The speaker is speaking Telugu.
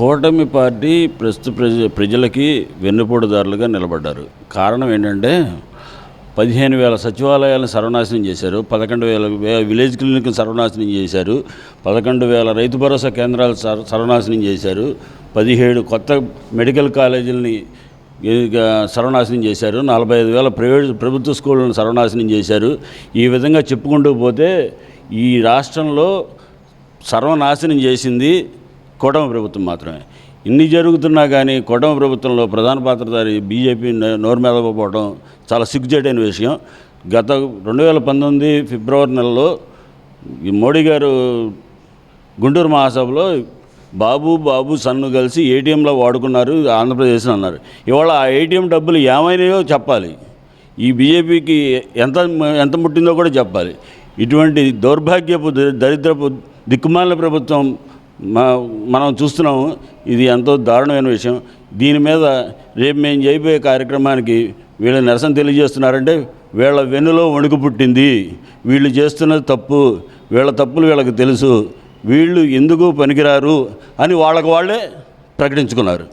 కూటమి పార్టీ ప్రస్తుత ప్రజలకి వెన్నుపోటుదారులుగా నిలబడ్డారు. కారణం ఏంటంటే 15,000 సచివాలయాలను సర్వనాశనం చేశారు, 11,000 విలేజ్ క్లినిక్ని సర్వనాశనం చేశారు, 11,000 రైతు భరోసా కేంద్రాలు సర్వనాశనం చేశారు, 17 కొత్త మెడికల్ కాలేజీలని సర్వనాశనం చేశారు, 45,000 ప్రభుత్వ స్కూళ్ళను సర్వనాశనం చేశారు. ఈ విధంగా చెప్పుకుంటూ పోతే ఈ రాష్ట్రంలో సర్వనాశనం చేసింది కూటమి ప్రభుత్వం మాత్రమే. ఇన్ని జరుగుతున్నా కానీ కూటమి ప్రభుత్వంలో ప్రధాన పాత్రధారి బీజేపీ నోరు మెదపకపోవడం చాలా సిగ్గుచేటైన విషయం. గత 2019 ఫిబ్రవరి నెలలో ఈ మోడీ గారు గుంటూరు మహాసభలో బాబు సన్ను కలిసి ఏటీఎంలో వాడుకున్నారు ఆంధ్రప్రదేశ్లో అన్నారు. ఇవాళ ఆ ఏటీఎం డబ్బులు ఏమైనాయో చెప్పాలి, ఈ బీజేపీకి ఎంత ముట్టిందో కూడా చెప్పాలి. ఇటువంటి దౌర్భాగ్యపు దరిద్రపు దిక్కుమాలిన ప్రభుత్వం మనం చూస్తున్నాము. ఇది ఎంతో దారుణమైన విషయం. దీని మీద రేపు మేము చేయబోయే కార్యక్రమానికి వీళ్ళ నిరసన తెలియజేస్తున్నారంటే వీళ్ళ వెన్నులో వణుకు పుట్టింది. వీళ్ళు చేస్తున్నది తప్పు, వీళ్ళ తప్పులు వీళ్ళకి తెలుసు, వీళ్ళు ఎందుకు పనికిరారు అని వాళ్ళకు వాళ్ళే ప్రకటించుకున్నారు.